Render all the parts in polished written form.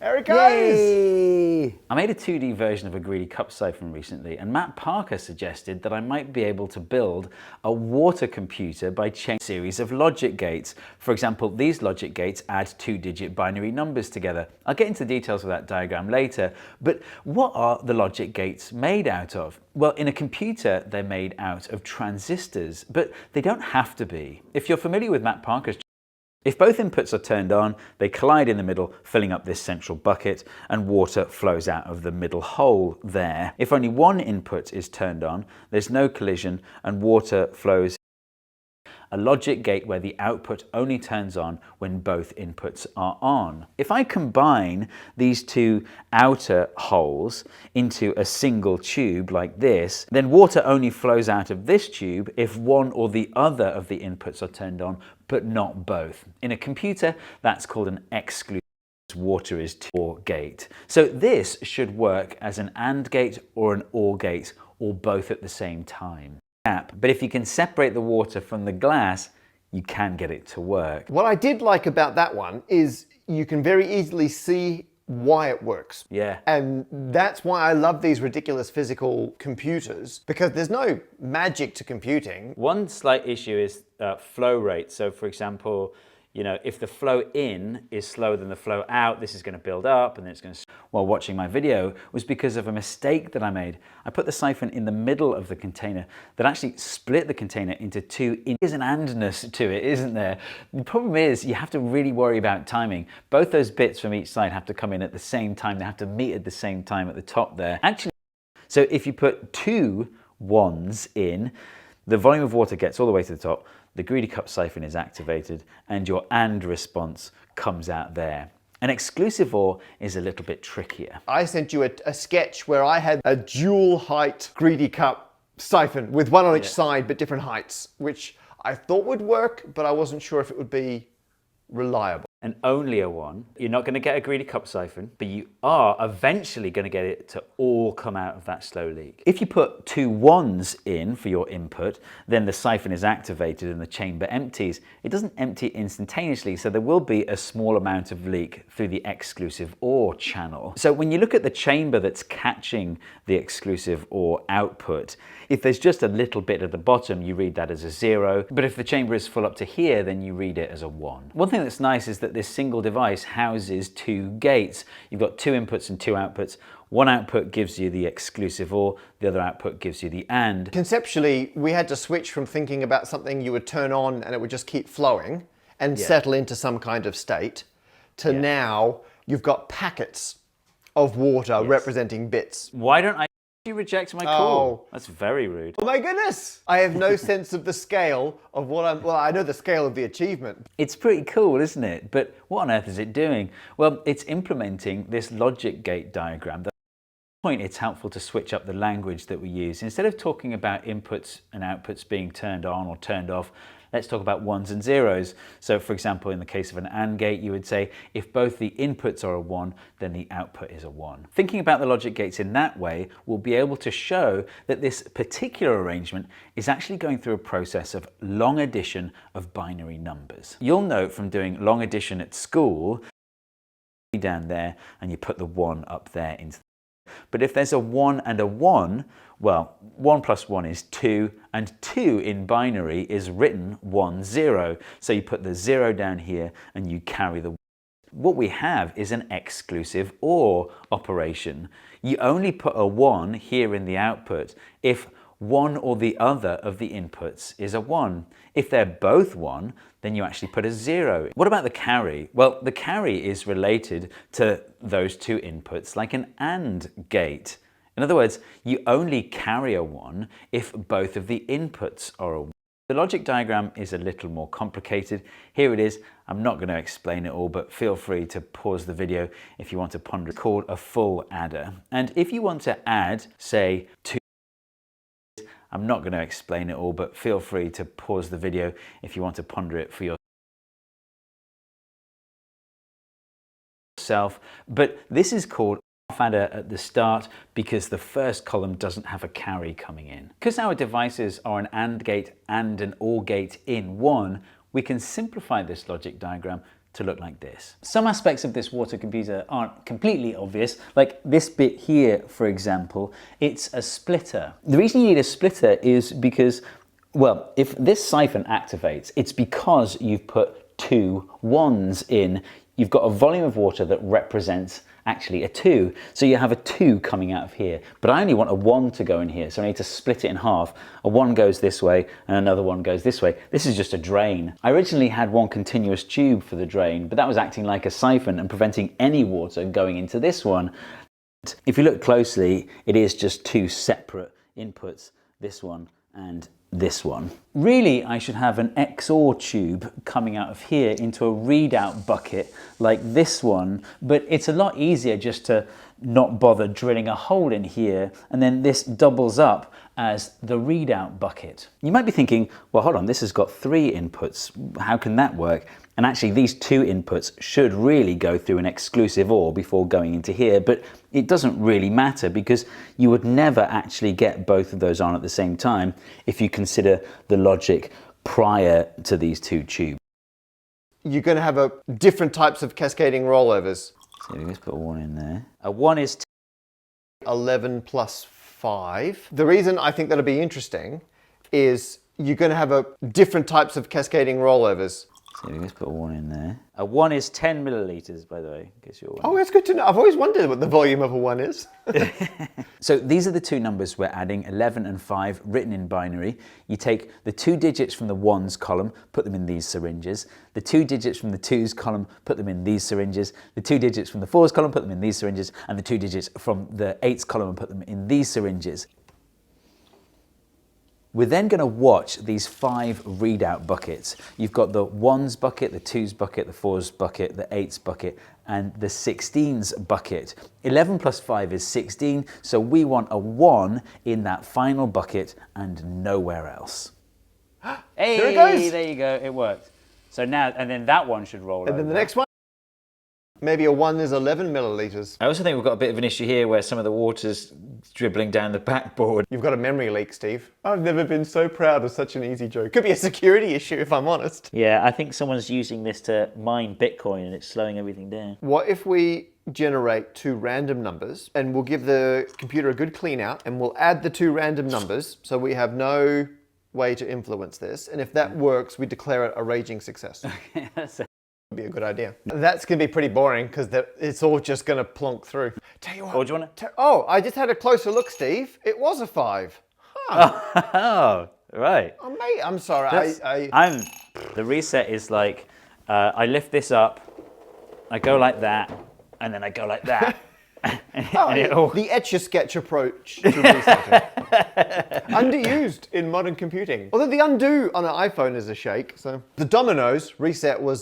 There it goes! Yay! I made a 2D version of a greedy cup siphon recently, and Matt Parker suggested that I might be able to build a water computer by changing a series of logic gates. For example, these logic gates add 2-digit binary numbers together. I'll get into the details of that diagram later, but what are the logic gates made out of? Well, in a computer, they're made out of transistors, but they don't have to be. If you're familiar with Matt Parker's, if both inputs are turned on, they collide in the middle, filling up this central bucket, and water flows out of the middle hole there. If only one input is turned on, there's no collision and water flows. A logic gate where the output only turns on when both inputs are on. If I combine these two outer holes into a single tube like this, then water only flows out of this tube if one or the other of the inputs are turned on, but not both. In a computer, that's called an exclusive water is to OR gate. So this should work as an AND gate or an OR gate, or both at the same time. But if you can separate the water from the glass, you can get it to work. What I did like about that one is you can very easily see why it works. Yeah. And that's why I love these ridiculous physical computers, because there's no magic to computing. One slight issue is flow rate. So for example, if the flow in is slower than the flow out, this is going to build up and then it's going to... While watching my video was because of a mistake that I made. I put the siphon in the middle of the container that actually split the container into two. There's an andness to it, isn't there? The problem is you have to really worry about timing. Both those bits from each side have to come in at the same time. They have to meet at the same time at the top there. Actually, so if you put two ones in, the volume of water gets all the way to the top, the greedy cup siphon is activated, and your AND response comes out there. An exclusive OR is a little bit trickier. I sent you a sketch where I had a dual height greedy cup siphon with one on each side but different heights, which I thought would work, but I wasn't sure if it would be reliable. And only a one. You're not going to get a greedy cup siphon, but you are eventually going to get it to all come out of that slow leak. If you put two ones in for your input, then the siphon is activated and the chamber empties. It doesn't empty instantaneously, so there will be a small amount of leak through the exclusive OR channel. So when you look at the chamber that's catching the exclusive OR output, if there's just a little bit at the bottom, you read that as a 0. But if the chamber is full up to here, then you read it as a 1. One thing that's nice is that this single device houses two gates. You've got two inputs and two outputs. One output gives you the exclusive OR, the other output gives you the AND. Conceptually, we had to switch from thinking about something you would turn on and it would just keep flowing and settle into some kind of state, to now you've got packets of water representing bits. Why don't you reject my call? That's very rude. Oh my goodness! I have no sense of the scale of what well, I know the scale of the achievement. It's pretty cool, isn't it? But what on earth is it doing? Well, it's implementing this logic gate diagram. At this point, it's helpful to switch up the language that we use. Instead of talking about inputs and outputs being turned on or turned off, let's talk about ones and zeros. So for example, in the case of an AND gate, you would say, if both the inputs are a 1, then the output is a 1. Thinking about the logic gates in that way, we'll be able to show that this particular arrangement is actually going through a process of long addition of binary numbers. You'll note from doing long addition at school, down there, and you put the 1 up there into. But if there's a 1 and a 1, well, 1 plus 1 is 2, and 2 in binary is written 1, 0. So you put the 0 down here and you carry the 1. What we have is an exclusive OR operation. You only put a 1 here in the output if one or the other of the inputs is a 1. If they're both 1, then you actually put a 0. What about the carry? Well, the carry is related to those two inputs like an AND gate. In other words, you only carry a 1 if both of the inputs are a 1. The logic diagram is a little more complicated. Here it is. I'm not going to explain it all, but feel free to pause the video if you want to ponder. It's called a full adder. And if you want to add, say, 2, I'm not going to explain it all, but feel free to pause the video if you want to ponder it for yourself. But this is called adder at the start because the first column doesn't have a carry coming in. Because our devices are an AND gate and an OR gate in one, we can simplify this logic diagram to look like this. Some aspects of this water computer aren't completely obvious, like this bit here, for example, it's a splitter. The reason you need a splitter is because, well, if this siphon activates, it's because you've put two ones in. You've got a volume of water that represents actually a 2. So you have a 2 coming out of here, but I only want a 1 to go in here, so I need to split it in half. A 1 goes this way and another 1 goes this way. This is just a drain. I originally had one continuous tube for the drain, but that was acting like a siphon and preventing any water going into this one. If you look closely, it is just two separate inputs, this one and this one. Really, I should have an XOR tube coming out of here into a readout bucket like this one, but it's a lot easier just to not bother drilling a hole in here, and then this doubles up as the readout bucket. You might be thinking, well, hold on, this has got 3 inputs. How can that work? And actually these 2 inputs should really go through an exclusive OR before going into here, but it doesn't really matter because you would never actually get both of those on at the same time if you consider the logic prior to these 2 tubes. You're going to have different types of cascading rollovers. So let's put a 1 in there. A 1 is 11 plus 5. The reason I think that'll be interesting is you're going to have different types of cascading rollovers. So let's put a 1 in there. A 1 is 10 millilitres, by the way, in case you're wondering. Oh, that's good to know. I've always wondered what the volume of a 1 is. So these are the 2 numbers we're adding, 11 and 5, written in binary. You take the 2 digits from the 1s column, put them in these syringes. The 2 digits from the 2s column, put them in these syringes. The 2 digits from the 4s column, put them in these syringes. And the 2 digits from the 8s column, and put them in these syringes. We're then going to watch these 5 readout buckets. You've got the 1s bucket, the 2s bucket, the 4s bucket, the 8s bucket, and the 16s bucket. 11 plus 5 is 16, so we want a 1 in that final bucket and nowhere else. Hey, there it goes. There you go, it worked. So now, and then that one should roll over. And then the next one, maybe a 1 is 11 millilitres. I also think we've got a bit of an issue here where some of the water's dribbling down the backboard. You've got a memory leak, Steve. I've never been so proud of such an easy joke. Could be a security issue if I'm honest. Yeah, I think someone's using this to mine Bitcoin and it's slowing everything down. What if we generate 2 random numbers and we'll give the computer a good clean out and we'll add the 2 random numbers so we have no way to influence this, and if that works we declare it a raging success. Okay, that's Be a good idea. That's going to be pretty boring because it's all just going to plonk through. Tell you what. Or do you want to? Oh, I just had a closer look, Steve. It was a 5. Huh. Oh, right. Oh, mate, I'm sorry. The reset is like, I lift this up, I go like that, and then I go like that. The Etch-a-Sketch approach to resetting. Underused in modern computing. Although the undo on an iPhone is a shake. So the dominoes reset would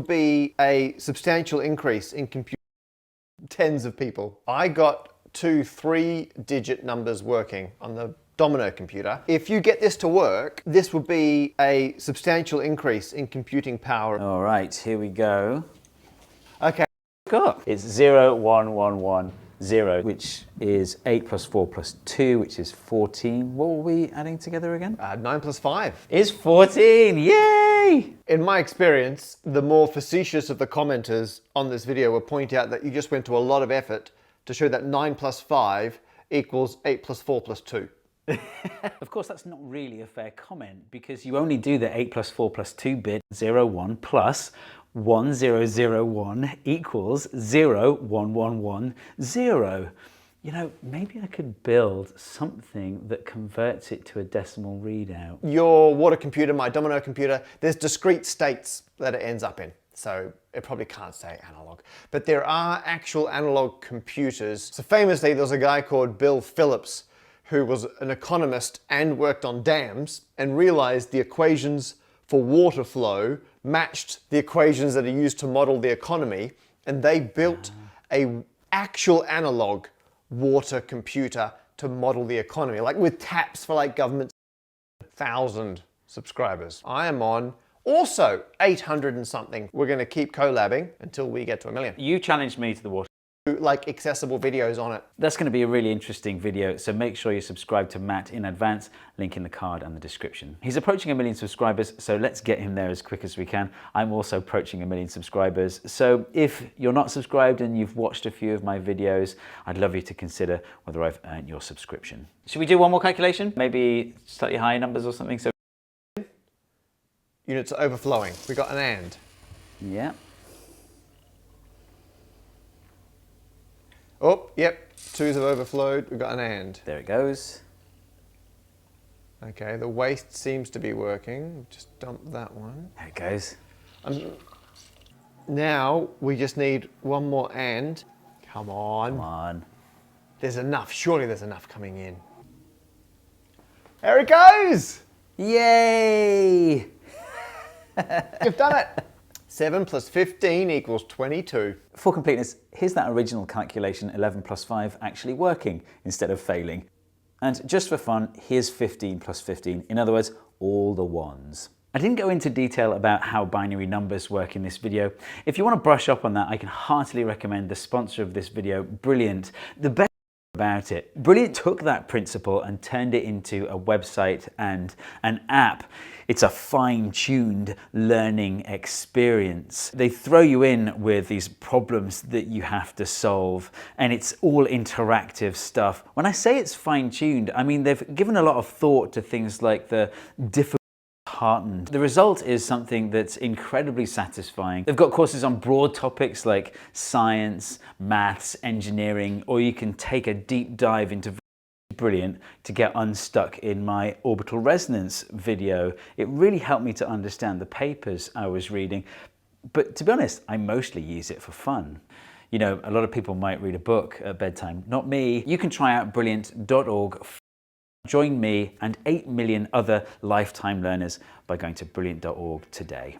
be a substantial increase in compute. Tens of people. I got 2 3-digit numbers working on the domino computer. If you get this to work, this would be a substantial increase in computing power. All right, here we go. Okay. It's 0, 1, 1, 1, 0, which is 8 plus 4 plus 2, which is 14. What were we adding together again? 9 plus 5. Is 14, yay! In my experience, the more facetious of the commenters on this video will point out that you just went to a lot of effort to show that 9 plus 5 equals 8 plus 4 plus 2. Of course, that's not really a fair comment because you only do the 8 plus 4 plus 2 bit 0, 1 plus 1, 0, 0, 1 equals 0, 1, 1, 1, 0. You know, maybe I could build something that converts it to a decimal readout. Your water computer, my domino computer, there's discrete states that it ends up in. So it probably can't say analog, but there are actual analog computers. So famously, there's a guy called Bill Phillips who was an economist and worked on dams and realized the equations for water flow matched the equations that are used to model the economy, and they built a actual analog water computer to model the economy, like with taps for like government. 1,000 subscribers. I am on also 800 and something. We're going to keep collabing until we get to 1 million. You challenged me to the water. like accessible videos on it. That's going to be a really interesting video, so make sure you subscribe to Matt in advance, link in the card and the description. He's approaching 1 million subscribers, so let's get him there as quick as we can. I'm also approaching 1 million subscribers, so if you're not subscribed and you've watched a few of my videos, I'd love you to consider whether I've earned your subscription. Should we do one more calculation? Maybe slightly higher numbers or something? So Units are overflowing. We got an and. yeah. Oh, yep, 2's have overflowed, we've got an and. There it goes. Okay, the waste seems to be working. Just dump that one. There it goes. Now, we just need one more and. Come on. Come on. There's enough, surely there's enough coming in. There it goes! Yay! You've done it! 7 plus 15 equals 22. For completeness, here's that original calculation, 11 plus 5, actually working instead of failing. And just for fun, here's 15 plus 15. In other words, all the ones. I didn't go into detail about how binary numbers work in this video. If you want to brush up on that, I can heartily recommend the sponsor of this video, Brilliant. The best about it, Brilliant took that principle and turned it into a website and an app. It's a fine-tuned learning experience. They throw you in with these problems that you have to solve, and it's all interactive stuff. When I say it's fine-tuned, I mean they've given a lot of thought to things like the difficult heartened. The result is something that's incredibly satisfying. They've got courses on broad topics like science, maths, engineering, or you can take a deep dive into Brilliant to get unstuck in my orbital resonance video. It really helped me to understand the papers I was reading. But to be honest, I mostly use it for fun. You know, a lot of people might read a book at bedtime, not me. You can try out brilliant.org. Join me and 8 million other lifetime learners by going to brilliant.org today.